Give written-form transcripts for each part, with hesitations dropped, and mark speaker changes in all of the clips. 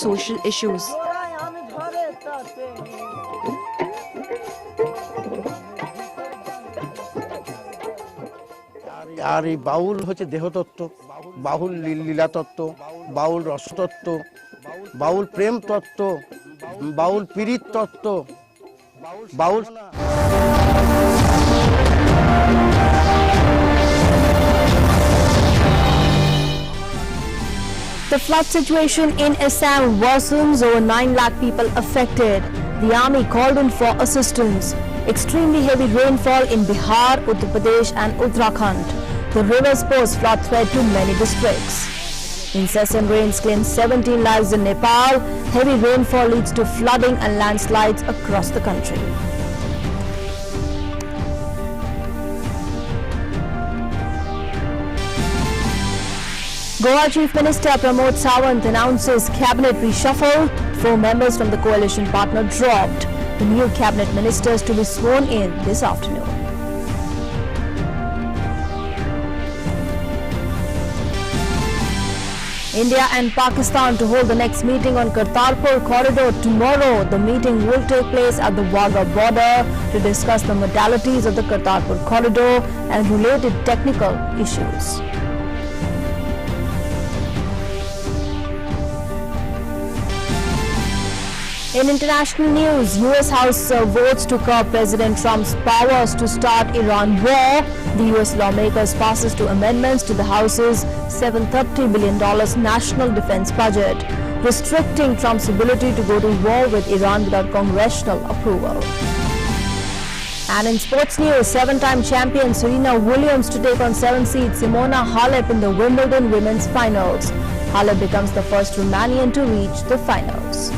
Speaker 1: social issues.
Speaker 2: আর এই বাউল হচ্ছে দেহতত্ত্ব, বাউল লীলা তত্ত্ব, বাউল রসতত্ত্ব, বাউল প্রেম তত্ত্ব, বাউল পীড়িত তত্ত্ব, বাউল
Speaker 3: The flood situation in Assam worsens, over 9 lakh people affected. The army called in for assistance. Extremely heavy rainfall in Bihar, Uttar Pradesh and Uttarakhand. The rivers pose flood threat to many districts. Incessant rains claim 17 lives in Nepal. Heavy rainfall leads to flooding and landslides across the country. Goa Chief Minister Pramod Sawant announces cabinet reshuffle. 4 members from the coalition partner dropped. The new cabinet ministers to be sworn in this afternoon. India and Pakistan to hold the next meeting on Kartarpur corridor tomorrow. The meeting will take place at the Wagah border to discuss the modalities of the Kartarpur corridor and related technical issues. In international news, US House votes to curb President Trump's powers to start Iran war. The US lawmakers passes 2 amendments to the House's $730 billion national defense budget, restricting Trump's ability to go to war with Iran without congressional approval. And in sports news, 7-time champion Serena Williams to take on 7th seed Simona Halep in the Wimbledon women's finals. Halep becomes the first Romanian to reach the finals.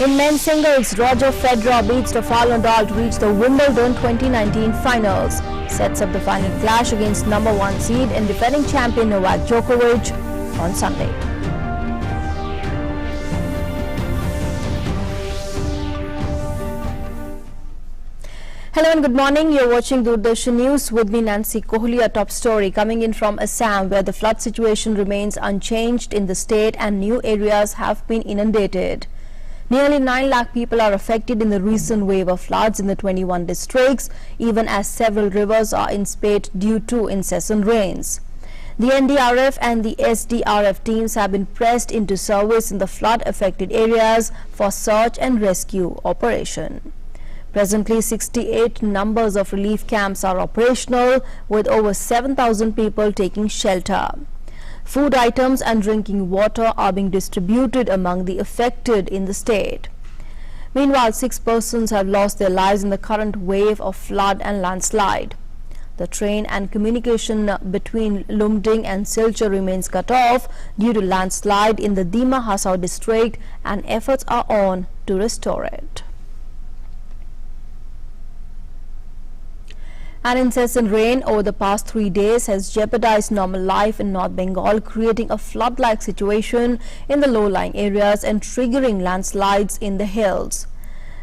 Speaker 3: In men's singles, Roger Federer beats Rafael Nadal to reach the Wimbledon 2019 finals. Sets up the final clash against number 1 seed and defending champion Novak Djokovic on Sunday. Hello and good morning. You're watching Doordarshan News with me, Nancy Kohli. A top story coming in from Assam, where the flood situation remains unchanged in the state and new areas have been inundated. Nearly 9 lakh people are affected in the recent wave of floods in the 21 districts, even as several rivers are in spate due to incessant rains. The NDRF and the SDRF teams have been pressed into service in the flood-affected areas for search and rescue operation. Presently, 68 numbers of relief camps are operational, with over 7,000 people taking shelter. Food items and drinking water are being distributed among the affected in the state. Meanwhile, 6 persons have lost their lives in the current wave of flood and landslide. The train and communication between Lumding and Silchar remains cut off due to landslide in the Dima Hasao district, and efforts are on to restore it. An incessant rain over the past 3 days has jeopardized normal life in North Bengal, creating a flood-like situation in the low-lying areas and triggering landslides in the hills.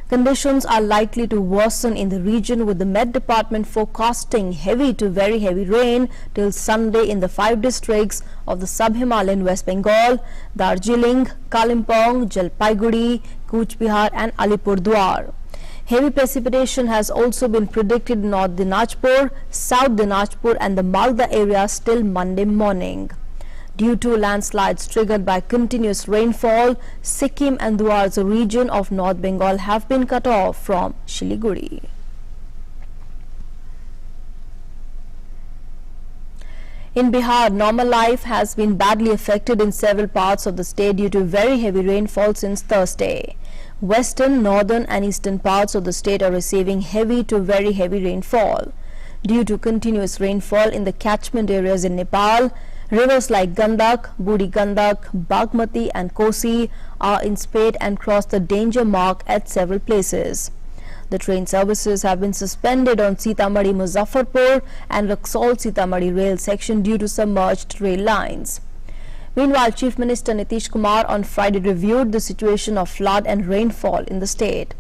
Speaker 3: Conditions are likely to worsen in the region, with the Met Department forecasting heavy to very heavy rain till Sunday in the 5 districts of the sub-Himalayan West Bengal, Darjeeling, Kalimpong, Jalpaiguri, Cooch Behar and Alipurduar. Heavy precipitation has also been predicted in North Dinajpur, South Dinajpur and the Malda areas till Monday morning. Due to landslides triggered by continuous rainfall, Sikkim and Dwarza region of North Bengal have been cut off from Shiliguri. In Bihar, normal life has been badly affected in several parts of the state due to very heavy rainfall since Thursday. Western, northern and eastern parts of the state are receiving heavy to very heavy rainfall. Due to continuous rainfall in the catchment areas in Nepal, rivers like Gandak, Budi Gandak, Bagmati and Kosi are in spate and cross the danger mark at several places. The train services have been suspended on Sitamarhi-Muzaffarpur and Raxaul-Sitamarhi rail section due to submerged rail lines. Meanwhile, Chief Minister Nitish Kumar on Friday reviewed the situation of flood and rainfall in the state.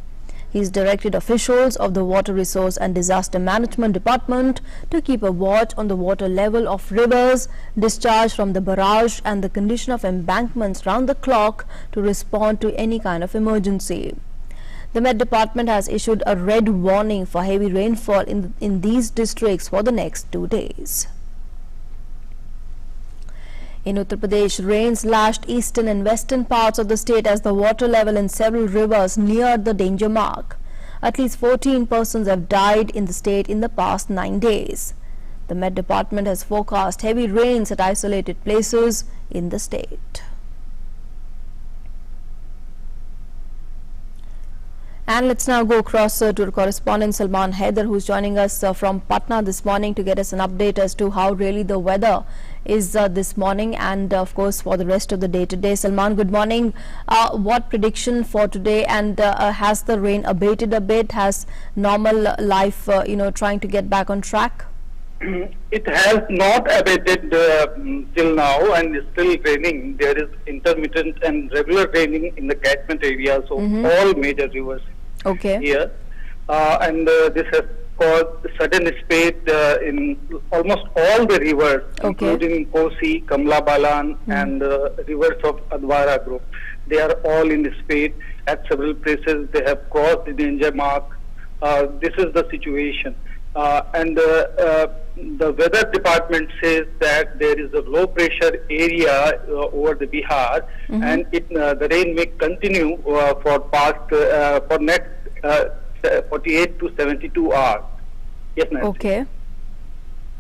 Speaker 3: He's directed officials of the Water Resource and Disaster Management Department to keep a watch on the water level of rivers, discharge from the barrage and the condition of embankments round the clock to respond to any kind of emergency. The Met Department has issued a red warning for heavy rainfall in these districts for the next 2 days. In Uttar Pradesh, rains lashed eastern and western parts of the state as the water level in several rivers neared the danger mark. At least 14 persons have died in the state in the past 9 days. The Met Department has forecast heavy rains at isolated places in the state. And let's now go across to our correspondent Salman Haider, who's joining us from Patna this morning to get us an update as to how really the weather is this morning and of course for the rest of the day today. Salman, good morning. What prediction for today, and has the rain abated a bit? Has normal life, trying to get back on track?
Speaker 1: It has not abated till now and is still raining. There is intermittent and regular raining in the catchment areas of all major rivers here. This has caused sudden spate in almost all the rivers, including Kosi, Kamla Balan and rivers of Adwara group. They are all in spate. At several places they have crossed the danger mark. This is the situation. The weather department says that there is a low pressure area over the Bihar, and the rain may continue for next 48 to 72 hours. Yes, Nancy.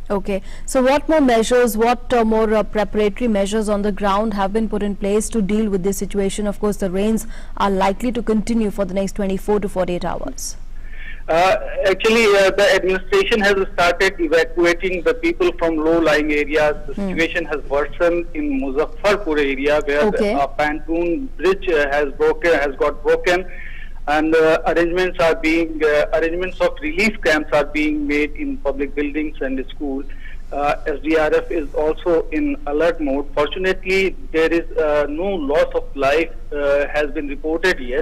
Speaker 3: Okay. So what more measures, what more preparatory measures on the ground have been put in place to deal with this situation? Of course, the rains are likely to continue for the next 24 to 48 hours.
Speaker 1: Actually, the administration has started evacuating the people from low-lying areas. The situation has worsened in Muzaffarpur area, where the pontoon bridge has got broken, and arrangements of relief camps are being made in public buildings and schools. SDRF is also in alert mode. Fortunately, there is no loss of life has been reported yet.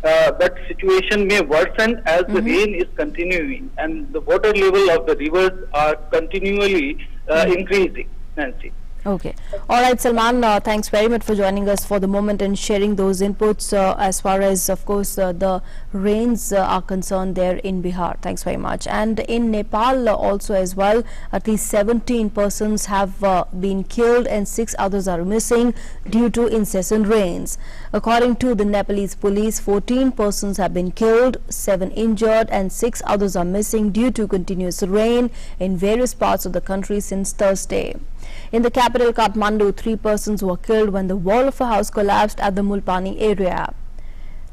Speaker 1: But situation may worsen as the rain is continuing and the water level of the rivers are continually increasing. Nancy.
Speaker 3: Okay. All right, Salman, thanks very much for joining us for the moment and sharing those inputs as far as, of course, the rains are concerned there in Bihar. Thanks very much. And in Nepal also as well, at least 17 persons have been killed and 6 others are missing due to incessant rains. According to the Nepalese police, 14 persons have been killed, 7 injured and 6 others are missing due to continuous rain in various parts of the country since Thursday. In the capital Kathmandu, 3 persons were killed when the wall of a house collapsed at the Mulpani area.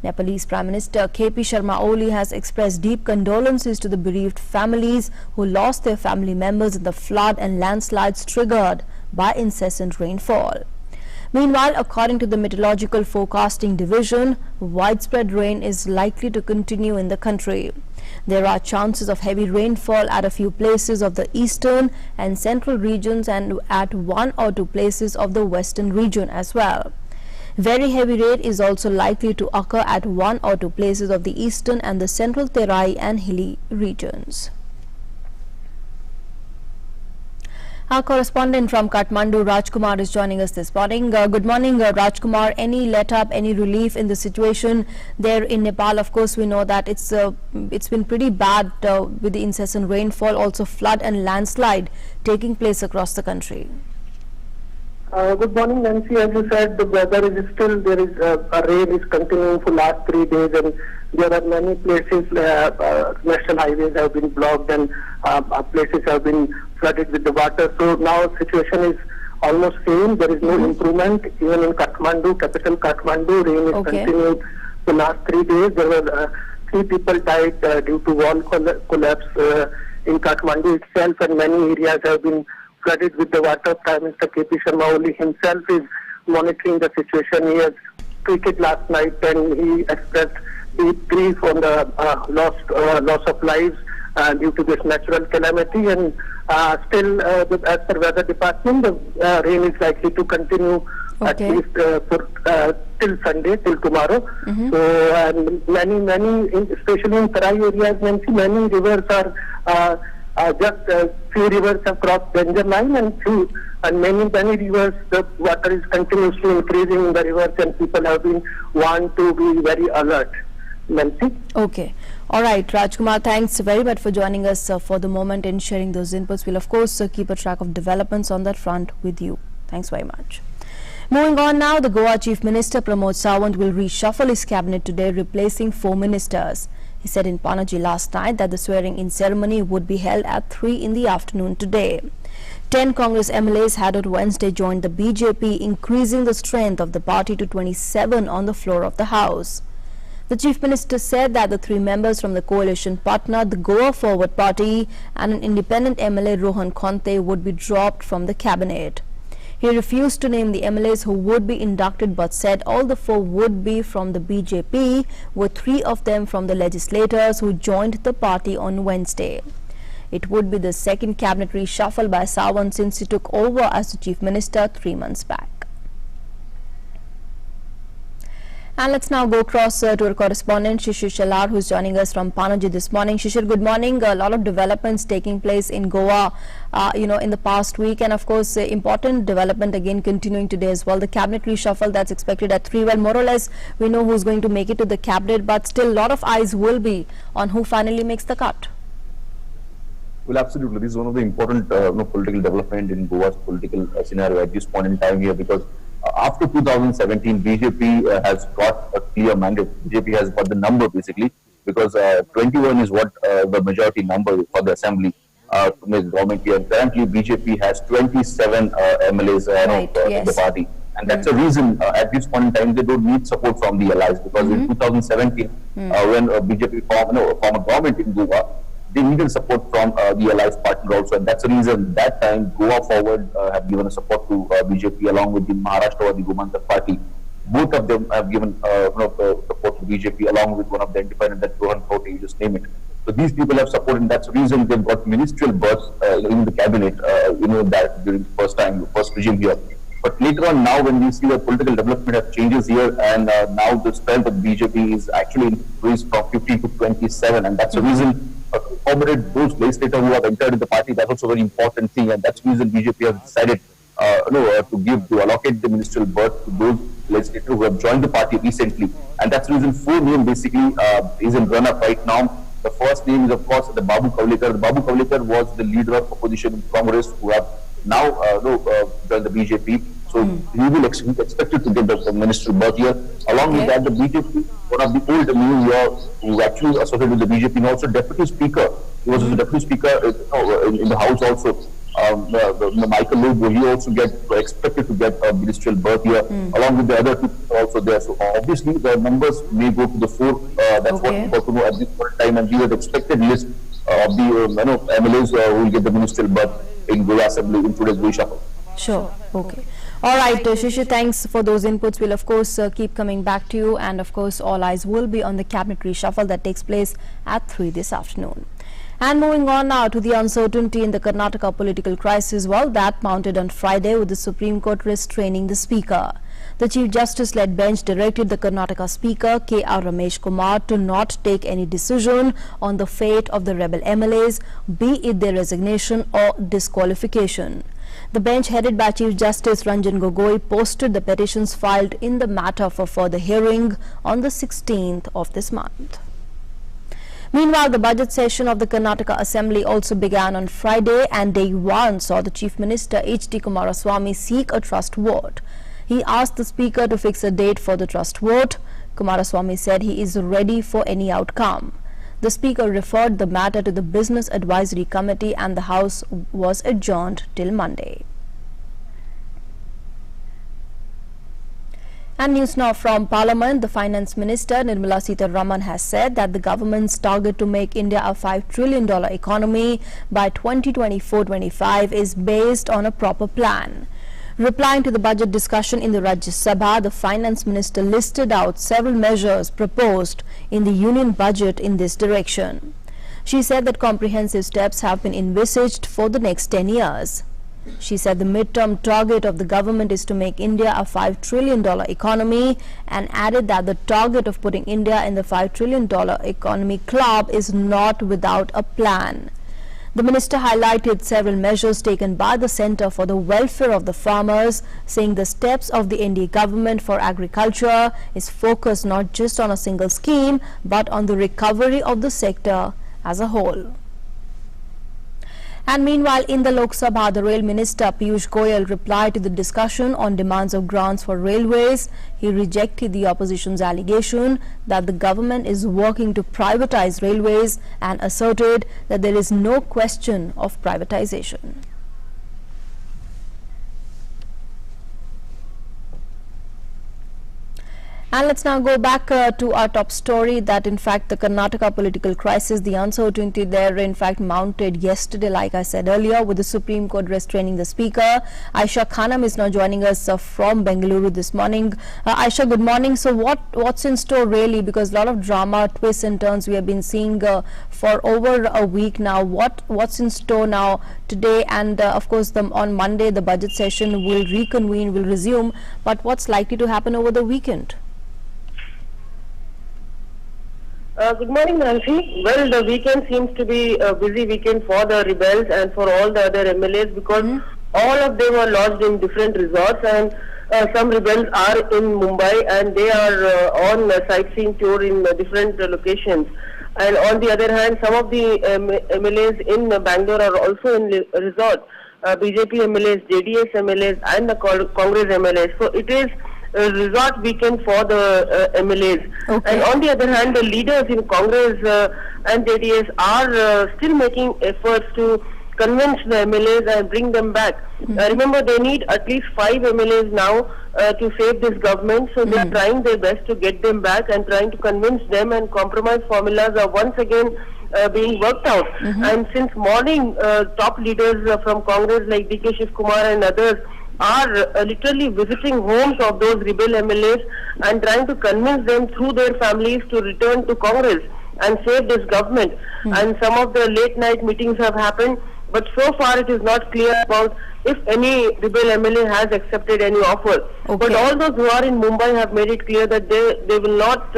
Speaker 3: Nepalese Prime Minister KP Sharma Oli has expressed deep condolences to the bereaved families who lost their family members in the flood and landslides triggered by incessant rainfall. Meanwhile, according to the Meteorological Forecasting Division, widespread rain is likely to continue in the country. There are chances of heavy rainfall at a few places of the eastern and central regions and at 1 or 2 places of the western region as well. Very heavy rain is also likely to occur at 1 or 2 places of the eastern and the central Terai and hilly regions. Our correspondent from Kathmandu, Rajkumar, is joining us this morning. Good morning, Rajkumar. Any let-up, any relief in the situation there in Nepal? Of course, we know that it's been pretty bad with the incessant rainfall, also flood and landslide taking place across the country.
Speaker 4: Good morning, Nancy. As you said, the weather is still, there is a rain is continuing for last 3 days, and there are many places, national highways have been blocked and places have been flooded with the water. So now situation is almost same. There is no improvement. Even in Kathmandu, capital Kathmandu, rain is continued for last 3 days. There were 3 people died due to wall collapse in Kathmandu itself, and many areas have been flooded with the water. Prime Minister KP Sharma Oli himself is monitoring the situation. He has tweeted last night and he expressed deep grief on the loss of lives due to this natural calamity. And still, as per weather department, the rain is likely to continue at least till Sunday, till tomorrow. So and many, especially in Tarai areas, many rivers are just few rivers have crossed danger line, and many rivers, the water is continuously increasing in the rivers, and people have been warned to be very alert. Nancy?
Speaker 3: Okay. All right, Rajkumar, thanks very much for joining us for the moment and sharing those inputs. We'll of course keep a track of developments on that front with you. Thanks very much. Moving on now, the Goa Chief Minister Pramod Sawant will reshuffle his cabinet today, replacing 4 ministers. He said in Panaji last night that the swearing-in ceremony would be held at 3 in the afternoon today. 10 Congress MLAs had on Wednesday joined the BJP, increasing the strength of the party to 27 on the floor of the House. The Chief Minister said that the 3 members from the coalition partner, the Goa Forward Party, and an independent MLA, Rohan Khonte, would be dropped from the cabinet. He refused to name the MLAs who would be inducted, but said all the 4 would be from the BJP, with 3 of them from the legislators who joined the party on Wednesday. It would be the second cabinet reshuffle by Sawant since he took over as the Chief Minister 3 months back. And let's now go across to our correspondent Shishir Shalar, who's joining us from Panaji this morning. Shishir, good morning. A lot of developments taking place in Goa, in the past week, and of course, important development again continuing today as well. The cabinet reshuffle that's expected at 3. Well, more or less, we know who's going to make it to the cabinet, but still, a lot of eyes will be on who finally makes the cut.
Speaker 5: Well, absolutely. This is one of the important political development in Goa's political scenario at this point in time here, because after 2017, BJP has got a clear mandate. BJP has got the number basically, because 21 is what the majority number for the assembly to make government here. Currently, BJP has 27 MLAs in the party, and that's the reason at this point in time they don't need support from the allies, because in 2017, when BJP formed a government in Goa, they needed support from the allies partner also, and that's the reason that time Goa Forward have given a support to BJP along with the Maharashtra or the Gomantak party. Both of them have given support to BJP along with one of the independent, that Rohan Khonte, you just name it. So these people have supported, and that's the reason they've got ministerial berths in the cabinet, that during the first regime here. But later on now, when we see the political development have changes here, and now the strength of BJP is actually increased from 50 to 27, and that's the reason accommodate those legislators who have entered in the party. That's also a very important thing, and that's the reason BJP has decided to allocate the ministerial berth to those legislators who have joined the party recently. And that's the reason 4 names basically is in run-up right now. The first name is, of course, the Babu Kavlikar. The Babu Kavlikar was the leader of opposition in Congress, who have now joined the BJP. So he will expected to get the ministerial berth here. Along with that, the BJP, one of the old New York, who actually associated with the BJP, and also deputy speaker. He was the deputy speaker in the House also. Michael Lobo, he also expected to get a ministerial berth here, along with the other 2 also there. So obviously the numbers may go to the 4. That's what we got to know at this point in time, and we have expected list of the MLAs who will get the ministerial berth in Goa Assembly in today's reshuffle.
Speaker 3: Sure. Okay. All right, Shishir, thanks for those inputs. We'll of course keep coming back to you, and of course all eyes will be on the cabinet reshuffle that takes place at 3 this afternoon. And moving on now to the uncertainty in the Karnataka political crisis, well, that mounted on Friday with the Supreme Court restraining the Speaker. The Chief Justice-led bench directed the Karnataka Speaker, K.R. Ramesh Kumar, to not take any decision on the fate of the rebel MLAs, be it their resignation or disqualification. The bench headed by Chief Justice Ranjan Gogoi posted the petitions filed in the matter for further hearing on the 16th of this month. Meanwhile, the budget session of the Karnataka Assembly also began on Friday, and day 1 saw the Chief Minister H.D. Kumaraswamy seek a trust vote. He asked the Speaker to fix a date for the trust vote. Kumaraswamy said he is ready for any outcome. The Speaker referred the matter to the Business Advisory Committee, and the House was adjourned till Monday. And news now from Parliament. The Finance Minister Nirmala Sitharaman has said that the government's target to make India a $5 trillion economy by 2024-25 is based on a proper plan. Replying to the budget discussion in the Rajya Sabha, the Finance Minister listed out several measures proposed in the Union budget in this direction. She said that comprehensive steps have been envisaged for the next 10 years. She said the midterm target of the government is to make India a $5 trillion economy, and added that the target of putting India in the $5 trillion economy club is not without a plan. The minister highlighted several measures taken by the Centre for the Welfare of the Farmers, saying the steps of the NDA government for agriculture is focused not just on a single scheme but on the recovery of the sector as a whole. And meanwhile, in the Lok Sabha, the Rail Minister Piyush Goyal replied to the discussion on demands of grants for railways. He rejected the opposition's allegation that the government is working to privatize railways and asserted that there is no question of privatization. And let's now go back to our top story, that in fact the Karnataka political crisis, the uncertainty there in fact mounted yesterday, like I said earlier, with the Supreme Court restraining the Speaker. Aisha Khanam is now joining us from Bengaluru this morning. Aisha, good morning. So what's in store really, because a lot of drama, twists and turns we have been seeing for over a week now. What's in store now today, and of course on Monday the budget session will reconvene, will resume, but what's likely to happen over the weekend?
Speaker 6: Good morning, Nancy. Well, the weekend seems to be a busy weekend for the rebels and for all the other MLAs, because all of them are lodged in different resorts, and some rebels are in Mumbai and they are on a sightseeing tour in different locations. And on the other hand, some of the MLAs in Bangalore are also in resort. BJP MLAs, JDS MLAs and the Congress MLAs. So it is a resort weekend for the MLAs. Okay. And on the other hand, the leaders in Congress and JDS are still making efforts to convince the MLAs and bring them back. Remember, they need at least 5 MLAs now to save this government, so they are trying their best to get them back and trying to convince them, and compromise formulas are once again being worked out. And since morning, top leaders from Congress like DK Shiv Kumar and others are literally visiting homes of those rebel MLAs and trying to convince them through their families to return to Congress and save this government. And some of the late night meetings have happened, but so far it is not clear about if any rebel MLA has accepted any offer. Okay. But all those who are in Mumbai have made it clear that they will not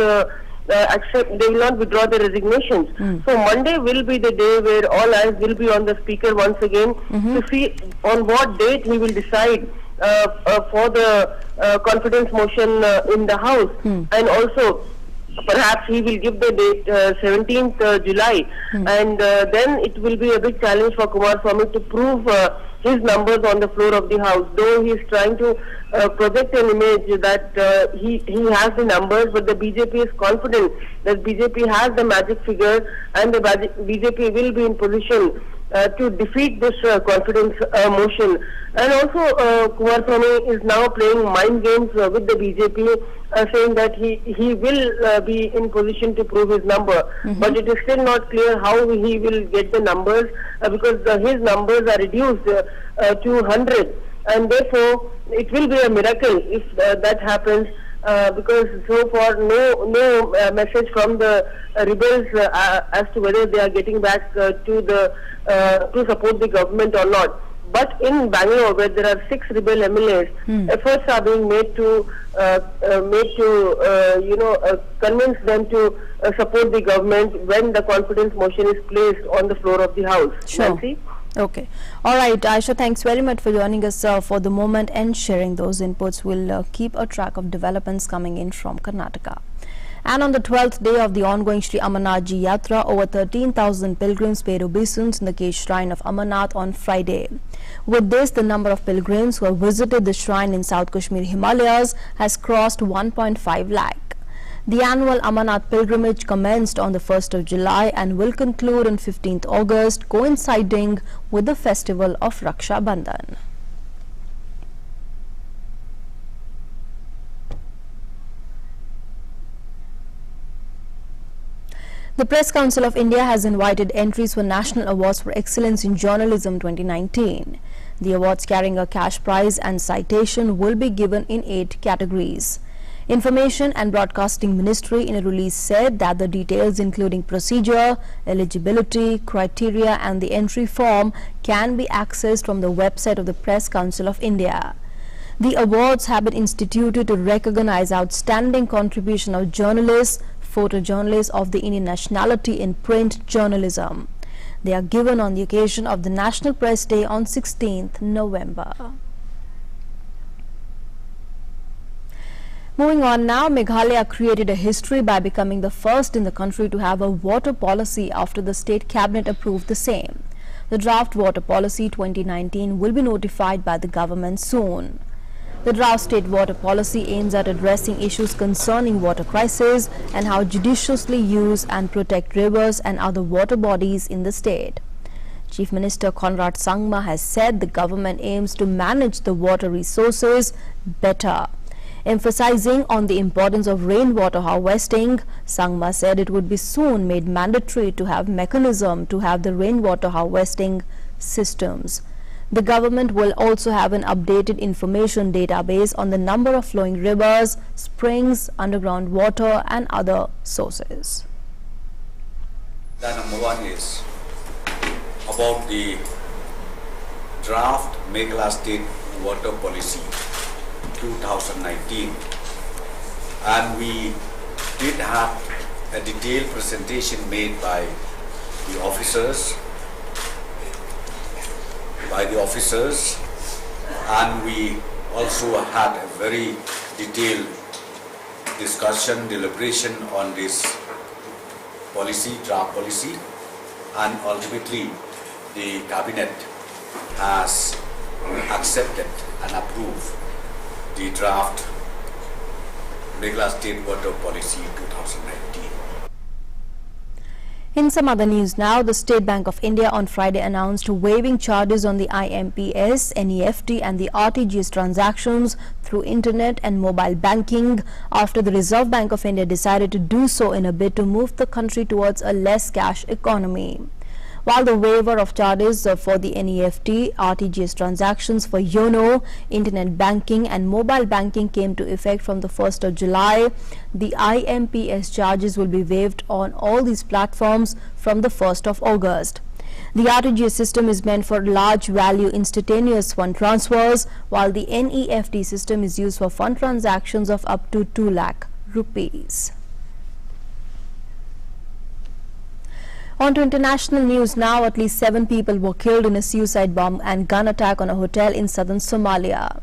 Speaker 6: they will not withdraw their resignations. So Monday will be the day where all eyes will be on the Speaker once again to see on what date he will decide for the confidence motion in the House. And also perhaps he will give the date 17th July, and then it will be a big challenge for Kumaraswamy to prove his numbers on the floor of the House, though he is trying to project an image that he has the numbers, but the BJP is confident that BJP has the magic figure and the BJP will be in position to defeat this confidence motion. And also Kumaraswamy is now playing mind games with the BJP, saying that he will be in position to prove his number. But it is still not clear how he will get the numbers, because his numbers are reduced to 100. And therefore, it will be a miracle if that happens, because so far no message from the rebels as to whether they are getting back to support the government or not. But in Bangalore, where there are 6 rebel MLAs, efforts are being made to convince them to support the government when the confidence motion is placed on the floor of the House.
Speaker 3: Sure.
Speaker 6: Nancy?
Speaker 3: Okay. All right, Aisha, thanks very much for joining us for the moment and sharing those inputs. We'll keep a track of developments coming in from Karnataka. And on the 12th day of the ongoing Sri Amarnath Ji Yatra, over 13,000 pilgrims paid obeisance in the Kesh Shrine of Amarnath on Friday. With this, the number of pilgrims who have visited the shrine in South Kashmir Himalayas has crossed 1.5 lakh. The annual Amarnath pilgrimage commenced on the 1st of July and will conclude on 15th August, coinciding with the festival of Raksha Bandhan. The Press Council of India has invited entries for National Awards for Excellence in Journalism 2019. The awards, carrying a cash prize and citation, will be given in 8 categories. Information and Broadcasting Ministry in a release said that the details including procedure, eligibility, criteria and the entry form can be accessed from the website of the Press Council of India. The awards have been instituted to recognize outstanding contribution of journalists, photojournalists of the Indian nationality in print journalism. They are given on the occasion of the National Press Day on 16th November. Moving on now, Meghalaya created a history by becoming the first in the country to have a water policy after the state cabinet approved the same. The draft water policy 2019 will be notified by the government soon. The draft state water policy aims at addressing issues concerning water crisis and how judiciously use and protect rivers and other water bodies in the state. Chief Minister Conrad Sangma has said the government aims to manage the water resources better. Emphasizing on the importance of rainwater harvesting, Sangma said it would be soon made mandatory to have mechanism to have the rainwater harvesting systems. The government will also have an updated information database on the number of flowing rivers, springs, underground water and other sources.
Speaker 7: The number one is about the draft Meghalaya State Water Policy 2019, and we did have a detailed presentation made by the officers, and we also had a very detailed discussion, deliberation on this policy, draft policy, and ultimately the cabinet has accepted and approved the draft Meghalaya State Water Policy 2019.
Speaker 3: In some other news now, the State Bank of India on Friday announced waiving charges on the IMPS, NEFT and the RTGS transactions through internet and mobile banking after the Reserve Bank of India decided to do so in a bid to move the country towards a less cash economy. While the waiver of charges for the NEFT, RTGS transactions for YONO, internet banking and mobile banking came to effect from the 1st of July, the IMPS charges will be waived on all these platforms from the 1st of August. The RTGS system is meant for large value instantaneous fund transfers, while the NEFT system is used for fund transactions of up to 2 lakh rupees. On to international news now. At least 7 people were killed in a suicide bomb and gun attack on a hotel in southern Somalia.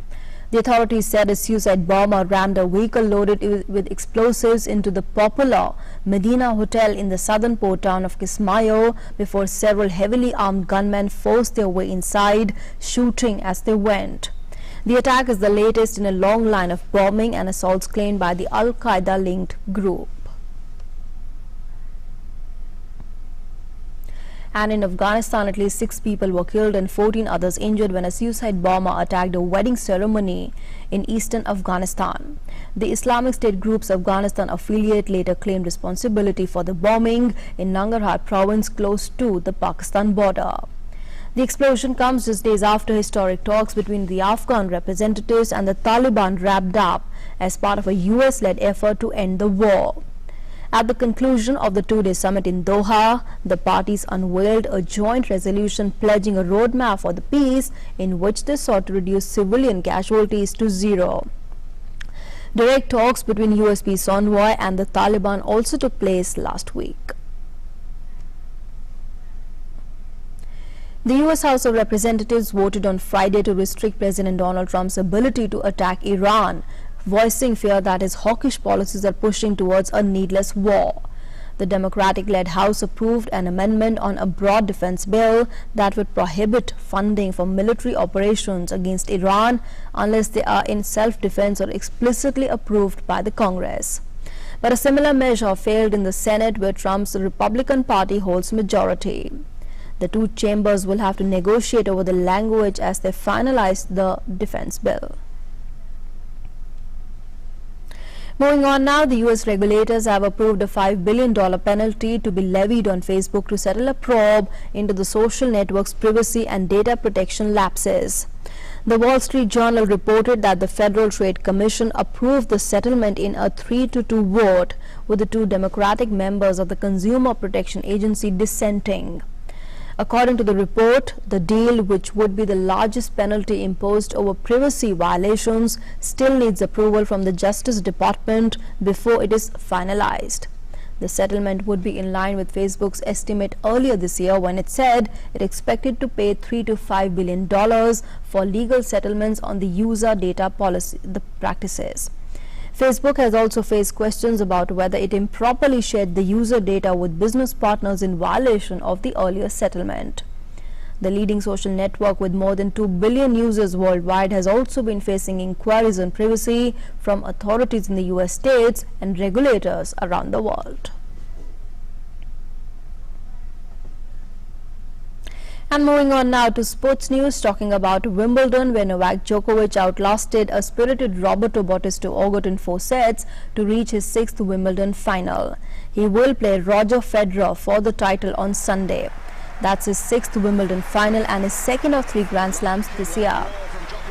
Speaker 3: The authorities said a suicide bomber rammed a vehicle loaded with explosives into the popular Medina Hotel in the southern port town of Kismayo before several heavily armed gunmen forced their way inside, shooting as they went. The attack is the latest in a long line of bombing and assaults claimed by the Al-Qaeda-linked group. And in Afghanistan, at least 6 people were killed and 14 others injured when a suicide bomber attacked a wedding ceremony in eastern Afghanistan. The Islamic State group's Afghanistan affiliate later claimed responsibility for the bombing in Nangarhar province close to the Pakistan border. The explosion comes just days after historic talks between the Afghan representatives and the Taliban wrapped up as part of a US-led effort to end the war. At the conclusion of the 2-day summit in Doha, the parties unveiled a joint resolution pledging a roadmap for the peace in which they sought to reduce civilian casualties to 0. Direct talks between US peace envoy and the Taliban also took place last week. The US House of Representatives voted on Friday to restrict President Donald Trump's ability to attack Iran, voicing fear that his hawkish policies are pushing towards a needless war. The Democratic-led House approved an amendment on a broad defense bill that would prohibit funding for military operations against Iran unless they are in self-defense or explicitly approved by the Congress. But a similar measure failed in the Senate, where Trump's Republican Party holds majority. The two chambers will have to negotiate over the language as they finalize the defense bill. Moving on now, the US regulators have approved a $5 billion penalty to be levied on Facebook to settle a probe into the social network's privacy and data protection lapses. The Wall Street Journal reported that the Federal Trade Commission approved the settlement in a 3-2 vote, with the two Democratic members of the Consumer Protection Agency dissenting. According to the report, the deal, which would be the largest penalty imposed over privacy violations, still needs approval from the Justice Department before it is finalized. The settlement would be in line with Facebook's estimate earlier this year, when it said it expected to pay $3 to $5 billion for legal settlements on the user data policy practices. Facebook has also faced questions about whether it improperly shared the user data with business partners in violation of the earlier settlement. The leading social network with more than 2 billion users worldwide has also been facing inquiries on privacy from authorities in the US states and regulators around the world. And moving on now to sports news, talking about Wimbledon, where Novak Djokovic outlasted a spirited Roberto Bautista Agut in 4 sets to reach his 6th Wimbledon final. He will play Roger Federer for the title on Sunday. That's his 6th Wimbledon final and his 2nd of 3 Grand Slams this year.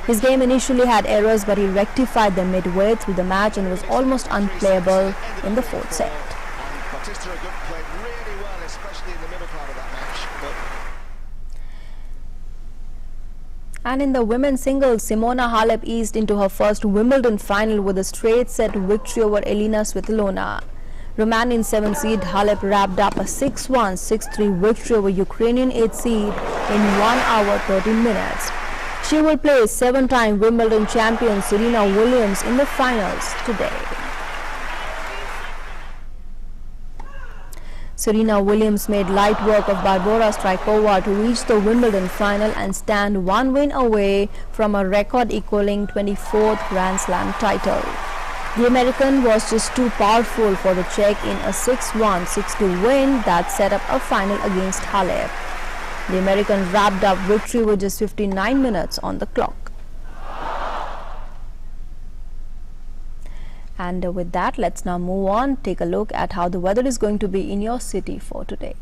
Speaker 3: His game initially had errors, but he rectified them midway through the match and was almost unplayable in the 4th set.
Speaker 8: Bautista Agut played really well, especially in the middle part of that match.
Speaker 3: And in the women's singles, Simona Halep eased into her first Wimbledon final with a straight set victory over Elina Svitolina. Romanian 7th seed Halep wrapped up a 6-1, 6-3 victory over Ukrainian 8th seed in 1 hour 13 minutes. She will play 7-time Wimbledon champion Serena Williams in the finals today. Serena Williams made light work of Barbora Strykova to reach the Wimbledon final and stand 1 win away from a record-equaling 24th Grand Slam title. The American was just too powerful for the Czech in a 6-1, 6-2 win that set up a final against Halep. The American wrapped up victory with just 59 minutes on the clock. And with that, let's now move on, take a look at how the weather is going to be in your city for today.